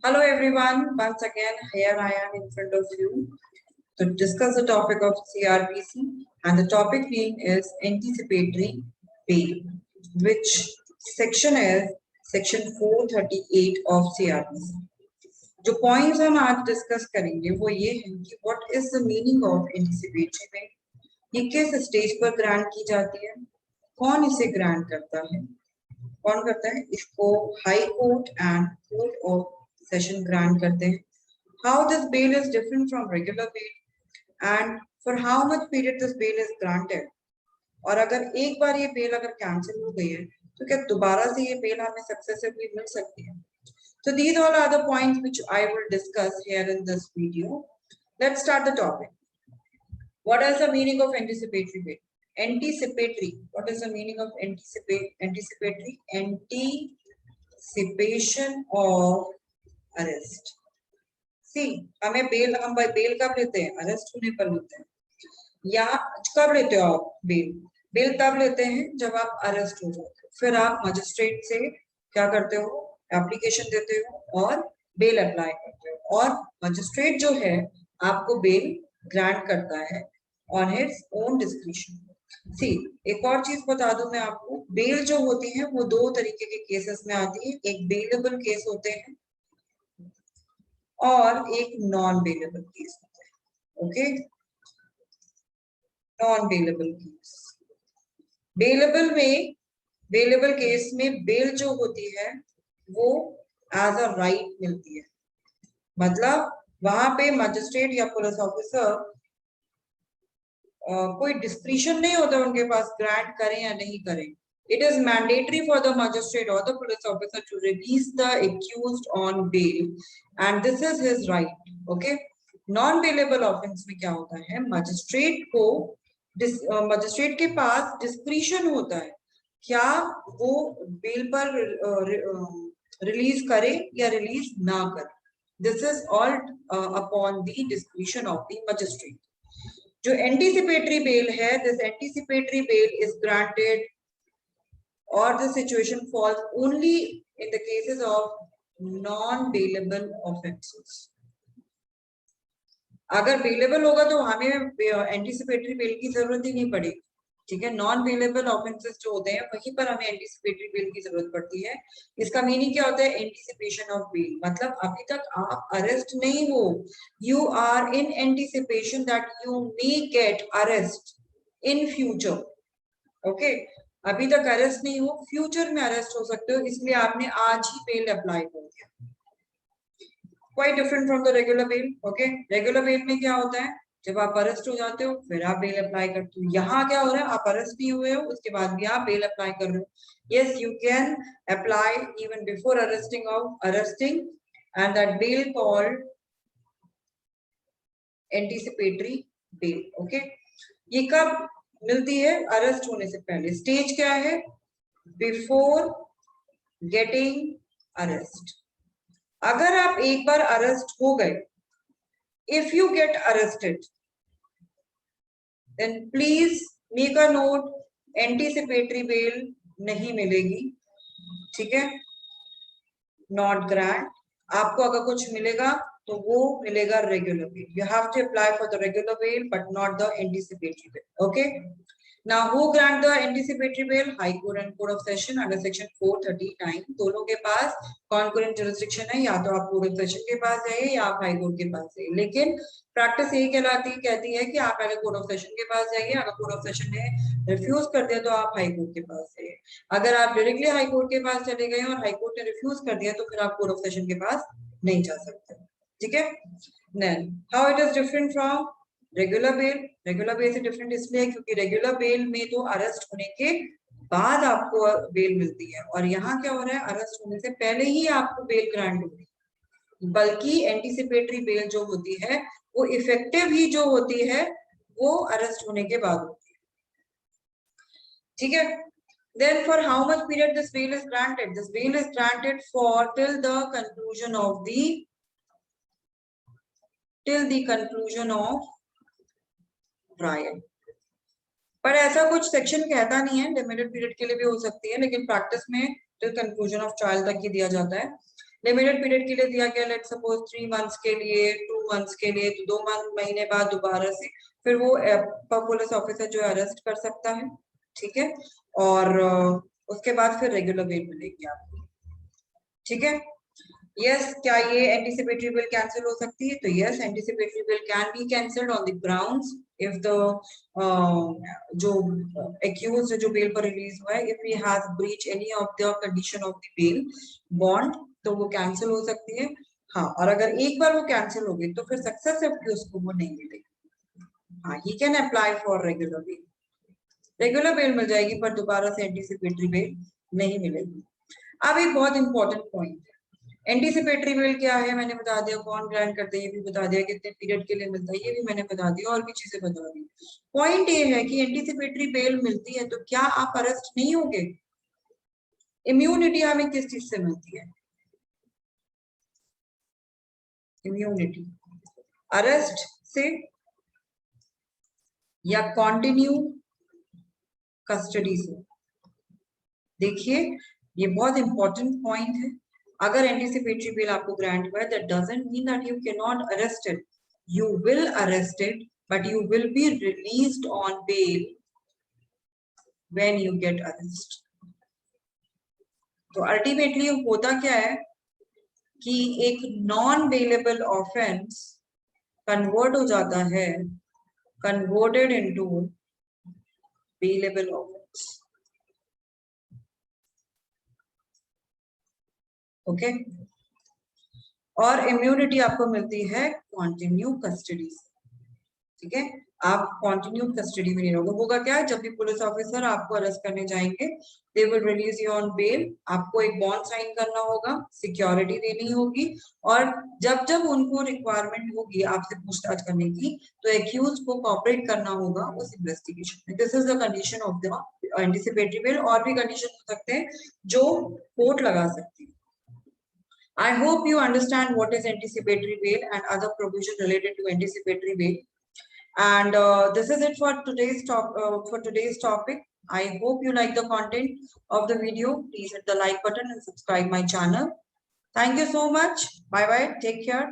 Hello everyone, once again here I am in front of you to discuss the topic of CRPC, and the topic name is anticipatory bail, which section is section 438 of CRPC. जो points हम आज discuss करेंगे वो ये है कि what is the meaning of anticipatory bell, ये किस स्टेज पर ग्रांट की जाती है, कौन इसे ग्रांट करता है, कौन करता है इसको, high court and court of session grant करते हैं, how this bail is different from regular bail and for how much period this bail is granted, और अगर एक बार ये बेल अगर कैंसिल हो गई है तो क्या दोबारा से ये बेल हमें सक्सेसिवली मिल सकती है. So these all are the points which I will discuss here in this video. Let's start the topic. What is the meaning of anticipatory bail? Anticipatory. What is the meaning of anticipatory? Anticipation of arrest. See, हमें bell, हम bell कब लेते हैं? Arrest होने पर लेते हैं. या कब लेते हो आप बेल? बेल तब लेते हैं जब आप अरेस्ट हो जाते हो. फिर आप मजिस्ट्रेट से क्या करते हो? एप्लीकेशन देते हो और बेल अप्लाई करते हो, और मजिस्ट्रेट जो है आपको बेल ग्रांट करता है ऑन हिज ओन डिस्क्रिप्शन. सी, एक और चीज बता दूं मैं आपको, बेल जो होती है वो दो तरीके के केसेस में आती है. एक बेलेबल केस होते हैं और एक नॉन बेलेबल केस होते हैं. Okay, non bailable case. Bailable case में बेल जो होती है वो एज अ राइट मिलती है. मतलब वहां पे मजिस्ट्रेट या पुलिस ऑफिसर कोई डिस्क्रिशन नहीं होता उनके पास ग्रांट करें या नहीं करें. It is mandatory for the magistrate और the police officer to release the accused on bail and this is his right. Okay, non bailable offence में क्या होता है, मजिस्ट्रेट के पास डिस्क्रिशन होता है क्या वो बेल पर रिलीज करे या रिलीज ना करे. This is all upon the discretion of the magistrate. जो एंटीसिपेटरी बेल है, this anticipatory bail is granted और the situation falls only in the cases of non bailable offences. अगर बेलेबल होगा तो हमें एंटीसिपेटरी बेल की जरूरत ही नहीं पड़ेगी. ठीक है, नॉन बेलेबल ऑफेंसेस जो होते हैं वहीं पर हमें एंटीसिपेटरी बेल की जरूरत पड़ती है. इसका मीनिंग क्या होता है? एंटीसिपेशन ऑफ बेल, मतलब अभी तक आप अरेस्ट नहीं हो, you are in anticipation that you may get arrest in future. Okay, अभी तक अरेस्ट नहीं हो, फ्यूचर में अरेस्ट हो सकते हो, इसलिए आपने आज ही बेल अप्लाई कर दिया. Quite different from the regular bail. Okay, regular bail में क्या होता है, जब आप अरेस्ट हो जाते हो फिर आप बेल अप्लाई करते हो. यहाँ क्या हो रहा है, आप अरेस्ट नहीं हुए हो उसके बाद भी आप बेल अप्लाई कर रहे हो. Yes, you can apply even before arresting and that bail called anticipatory bail. Okay, ये कब मिलती है? अरेस्ट होने से पहले. स्टेज क्या है? Before getting arrest. अगर आप एक बार अरेस्ट हो गए, if you get arrested then please make a note, anticipatory bail नहीं मिलेगी. ठीक है, नॉट ग्रांट. आपको अगर कुछ मिलेगा तो वो मिलेगा regular bail. You have to apply for the regular bail but not the anticipatory bail. Okay, now who grant the anticipatory bail? High court and court of session under section 439. दोनों के पास concurrent jurisdiction है, या तो आप court of session के पास जाइए या आप high court के पास जाइए. लेकिन प्रैक्टिस यही कहती है कि आप पहले court of session के पास जाइए. अगर court of session ने रिफ्यूज कर दिया तो आप high court के पास जाइए. अगर आप डायरेक्टली high court के पास चले गए और high court ने रिफ्यूज कर दिया तो फिर आप court of session के पास नहीं जा सकते. ठीक है, then how it is different from regular bail? Regular bell से डिफरेंट इसलिए क्योंकि रेगुलर बेल में तो अरेस्ट होने के बाद आपको बेल मिलती है, और यहाँ क्या हो रहा है, अरेस्ट होने से पहले ही आपको बेल ग्रांट होती है. बल्कि एंटीसिपेटरी बेल जो होती है वो इफेक्टिव ही जो होती है वो अरेस्ट होने के बाद होती है. ठीक है, then for how much period this bail is granted? This bail is granted for till the conclusion of trial. पर ऐसा कुछ सेक्शन कहता नहीं है, लिमिटेड पीरियड के लिए भी हो सकती है, लेकिन प्रैक्टिस में टिल कंक्लूजन ऑफ ट्रायल तक ही दिया जाता है. लिमिटेड पीरियड के लिए दिया गया, लेट सपोज 3 मंथ्स के लिए, 2 मंथ्स के लिए, तो 2 महीने बाद दोबारा से फिर वो पुलिस ऑफिसर जो अरेस्ट कर सकता है, ठीक है। और उसके बाद फिर रेगुलर बेल मिलेगी आपको, ठीक है। यस, क्या ये एंटीसिपेटरी बिल कैंसिल हो सकती है? तो yes, anticipatory bill can be cancelled on the grounds if the जो एक्यूज्ड जो बेल पर रिलीज हुआ है, if he has breach any of the condition of the bail bond, तो वो कैंसिल हो सकती है। हाँ, और अगर एक बार वो कैंसिल हो गई तो फिर सक्सेसिवली उसको वो नहीं मिलेगी। हाँ, he can apply for regular bail, regular bail मिल जाएगी पर दोबारा से एंटीसिपेटरी बेल नहीं मिलेगी। अब एक बहुत इंपॉर्टेंट पॉइंट है, एंटीसिपेटरी बेल क्या है मैंने बता दिया, कौन ग्रांट करते हैं ये भी बता दिया, कितने पीरियड के लिए मिलता है ये भी मैंने बता दिया, और भी चीजें बता दी। पॉइंट ये है कि एंटीसिपेटरी बेल मिलती है तो क्या आप अरेस्ट नहीं होगे? इम्यूनिटी हमें किस चीज से मिलती है? इम्यूनिटी अरेस्ट से या कॉन्टिन्यू कस्टडी से? देखिए, ये बहुत इंपॉर्टेंट पॉइंट है। अगर एंटीसिपेटरी बेल आपको ग्रांट हुआ है, that doesn't mean that you can not arrested, you will arrested but you will be released on bail when you get arrested. तो अल्टीमेटली होता क्या है कि एक नॉन बेलेबल ऑफेंस कन्वर्ट हो जाता है, converted into bailable offence, okay. और इम्यूनिटी आपको मिलती है कॉन्टिन्यू कस्टडी से, ठीक है। आप कॉन्टिन्यू कस्टडी में नहीं रहोगे। होगा क्या, जब भी पुलिस ऑफिसर आपको अरेस्ट करने जाएंगे, they will release you on bail, आपको एक बॉन्ड साइन करना होगा, सिक्योरिटी देनी होगी, और जब जब उनको रिक्वायरमेंट होगी आपसे पूछताछ करने की, तो एक्यूज को कोऑपरेट करना होगा उस इन्वेस्टिगेशन में। This is the condition of the anticipatory bell. और भी कंडीशन हो सकते हैं जो कोर्ट लगा सकती है। I hope you understand what is anticipatory bail and other provision related to anticipatory bail. And this is it for today's topic. I hope you like the content of the video. Please hit the like button and subscribe my channel. Thank you so much. Bye bye. Take care.